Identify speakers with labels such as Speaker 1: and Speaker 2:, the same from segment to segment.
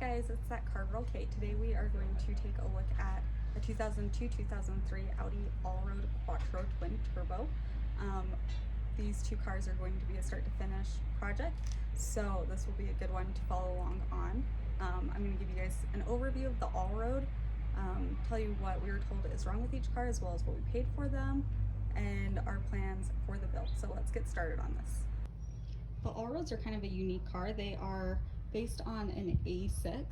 Speaker 1: guys, it's that car girl Kate. Today we are going to take a look at a 2002-2003 Audi Allroad Quatro BiTurbo. These two cars are going to be a start to finish project, so this will be a good one to follow along on. I'm going to give you guys an overview of the Allroad, tell you what we were told is wrong with each car as well as what we paid for them, and our plans for the build. So let's get started on this. The Allroads are kind of a unique car. They are based on an A6,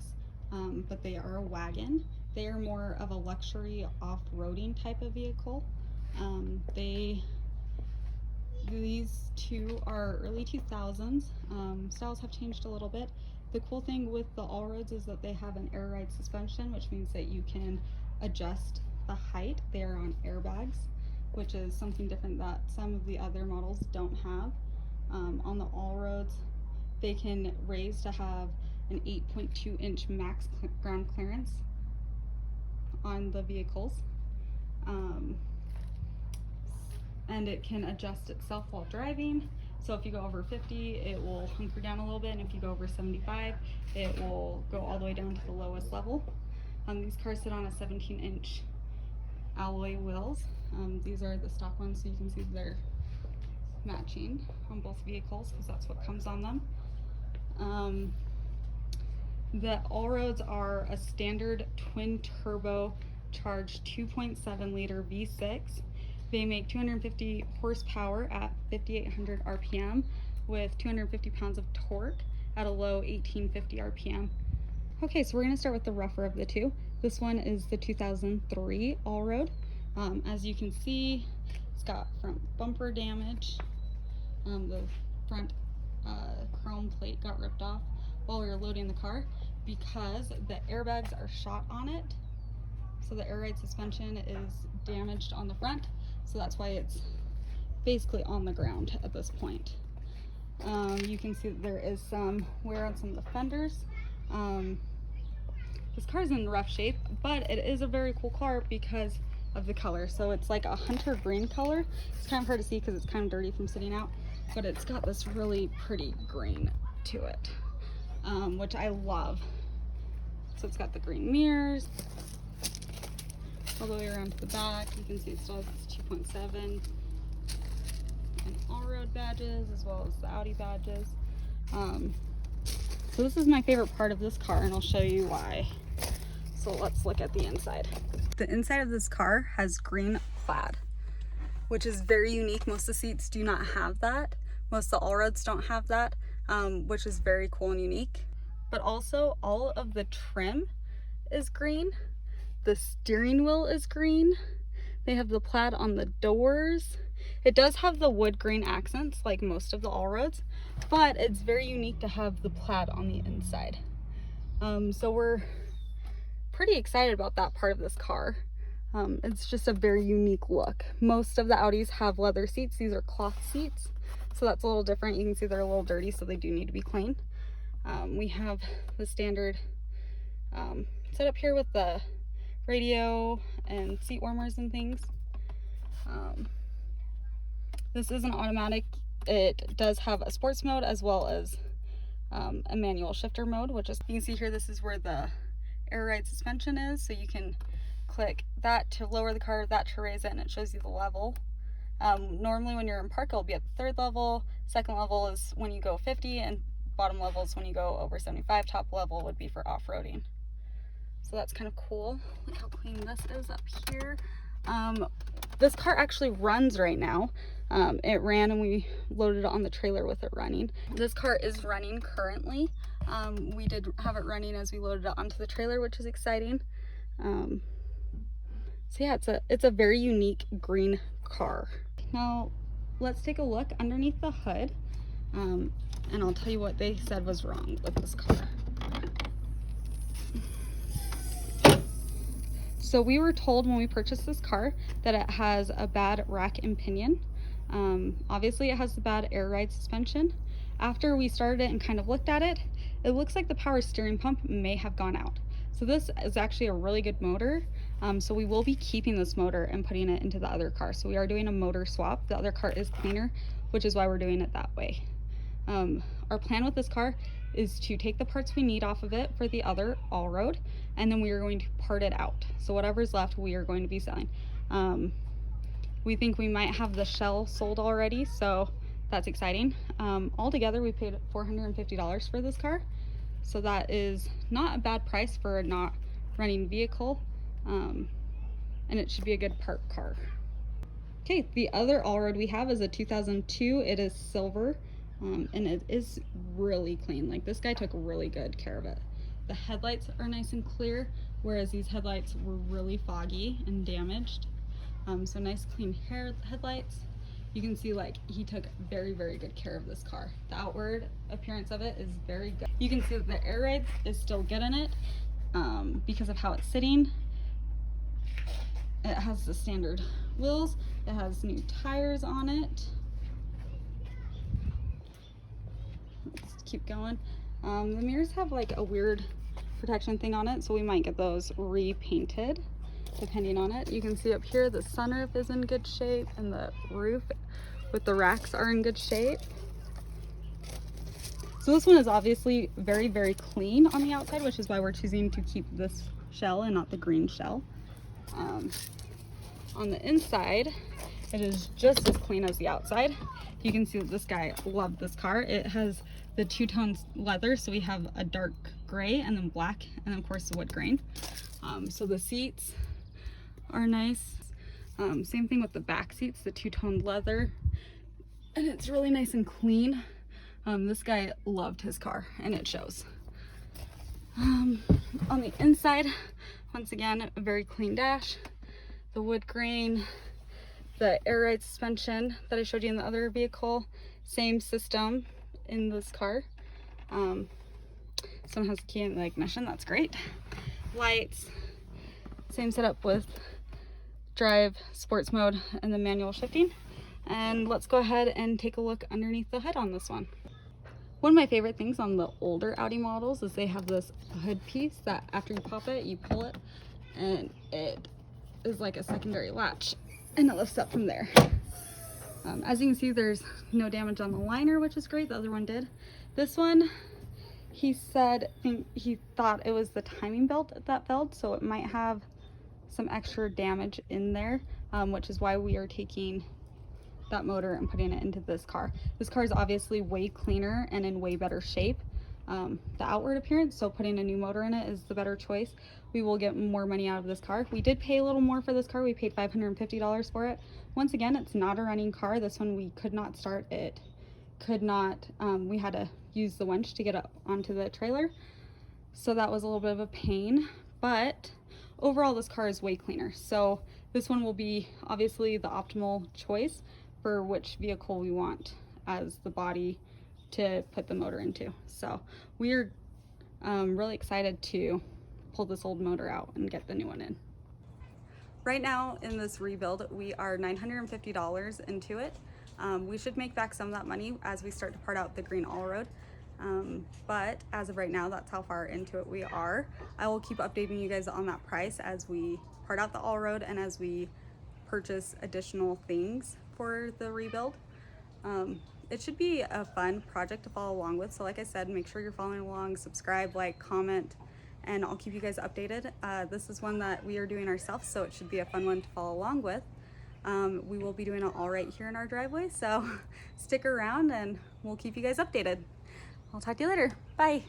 Speaker 1: but they are a wagon. They are more of a luxury off-roading type of vehicle. These two are early 2000s. Styles have changed a little bit. The cool thing with the Allroads is that they have an air ride suspension, which means that you can adjust the height. They are on airbags, which is something different that some of the other models don't have. On the Allroads, they can raise to have an 8.2 inch max ground clearance on the vehicles. And it can adjust itself while driving. So if you go over 50, it will hunker down a little bit, and if you go over 75, it will go all the way down to the lowest level. These cars sit on a 17-inch alloy wheels. These are the stock ones, so you can see they're matching on both vehicles because that's what comes on them. The Allroads are a standard twin turbo charged 2.7 liter V6. They make 250 horsepower at 5,800 RPM with 250 pounds of torque at a low 1850 RPM. Okay, so we're going to start with the rougher of the two. This one is the 2003 Allroad. As you can see, it's got front bumper damage. The front chrome plate got ripped off while we were loading the car because the airbags are shot on it. So the air ride suspension is damaged on the front. So that's why it's basically on the ground at this point. You can see that there is some wear on some of the fenders. This car is in rough shape, but it is a very cool car because of the color. So it's like a hunter green color. It's kind of hard to see because it's kind of dirty from sitting out, but it's got this really pretty green to it, which I love. So it's got the green mirrors all the way around to the back. You can see it still has its 2.7 and Allroad badges as well as the Audi badges. So this is my favorite part of this car, and I'll show you why. So let's look at the inside. The inside of this car has green plaid, which is very unique. Most of the seats do not have that. Most of the Allroads don't have that, which is very cool and unique. But also all of the trim is green. The steering wheel is green. They have the plaid on the doors. It does have the wood grain accents like most of the Allroads, but it's very unique to have the plaid on the inside. So we're pretty excited about that part of this car. It's just a very unique look. Most of the Audis have leather seats. These are cloth seats, so that's a little different. You can see they're a little dirty, so they do need to be cleaned. We have the standard setup here with the radio and seat warmers and things. This is an automatic. It does have a sports mode as well as a manual shifter mode, which is, you can see here, this is where the air ride suspension is, so you can click that to lower the car, that to raise it, and it shows you the level. Normally when you're in park, it'll be at the 3rd level. 2nd level is when you go 50, and bottom level is when you go over 75. Top level would be for off-roading. So that's kind of cool. Look how clean this is up here. This car actually runs right now. It ran and we loaded it on the trailer with it running. This car is running currently. We did have it running as we loaded it onto the trailer, which is exciting. So yeah, it's a very unique green car. Now let's take a look underneath the hood, and I'll tell you what they said was wrong with this car. So we were told when we purchased this car that it has a bad rack and pinion. Obviously it has the bad air ride suspension. After we started it and kind of looked at it, it looks like the power steering pump may have gone out. So this is actually a really good motor. So we will be keeping this motor and putting it into the other car. So we are doing a motor swap. The other car is cleaner, which is why we're doing it that way. Our plan with this car is to take the parts we need off of it for the other Allroad, and then we are going to part it out. So whatever's left, we are going to be selling. We think we might have the shell sold already, so that's exciting. Altogether, we paid $450 for this car, so that is not a bad price for a not running vehicle, and it should be a good park car. Okay, the other Allroad we have is a 2002. It is silver, and it is really clean. Like, this guy took really good care of it. The headlights are nice and clear, whereas these headlights were really foggy and damaged. So nice clean headlights. You can see, like, he took very, very good care of this car. The outward appearance of it is very good. You can see that the air ride is still good in it, because of how it's sitting. It has the standard wheels. It has new tires on it. Let's keep going. The mirrors have like a weird protection thing on it, so we might get those repainted depending on it. You can see up here the sunroof is in good shape, and the roof with the racks are in good shape. So this one is obviously very, very clean on the outside, which is why we're choosing to keep this shell and not the green shell. On the inside, it is just as clean as the outside. You can see that this guy loved this car. It has the two-tone leather, so we have a dark gray and then black, and then of course the wood grain. So the seats are nice. Same thing with the back seats, the two-toned leather, and it's really nice and clean. This guy loved his car, and it shows. On the inside, once again, a very clean dash, the wood grain, the air ride suspension that I showed you in the other vehicle, same system in this car. This one has a key in the ignition, that's great. Lights, same setup with drive, sports mode, and the manual shifting. And let's go ahead and take a look underneath the hood on this one. One of my favorite things on the older Audi models is they have this hood piece that after you pop it, you pull it, and it is like a secondary latch, and it lifts up from there. As you can see, there's no damage on the liner, which is great. The other one did. This one, he said he thought it was the timing belt that failed, so it might have some extra damage in there, which is why we are taking that motor and putting it into this car. This car is obviously way cleaner and in way better shape, the outward appearance, so putting a new motor in it is the better choice. We will get more money out of this car. We did pay a little more for this car. We paid $550 for it. Once again, it's not a running car. This one we could not start. It could not, we had to use the winch to get up onto the trailer, so that was a little bit of a pain, but overall this car is way cleaner. So this one will be obviously the optimal choice for which vehicle we want as the body to put the motor into. So we're really excited to pull this old motor out and get the new one in. Right now in this rebuild, we are $950 into it. We should make back some of that money as we start to part out the green Allroad. But as of right now, that's how far into it we are. I will keep updating you guys on that price as we part out the Allroad and as we purchase additional things for the rebuild. It should be a fun project to follow along with. So like I said, make sure you're following along, subscribe, like, comment, and I'll keep you guys updated. This is one that we are doing ourselves, so it should be a fun one to follow along with. We will be doing it all right here in our driveway, so stick around and we'll keep you guys updated. I'll talk to you later. Bye.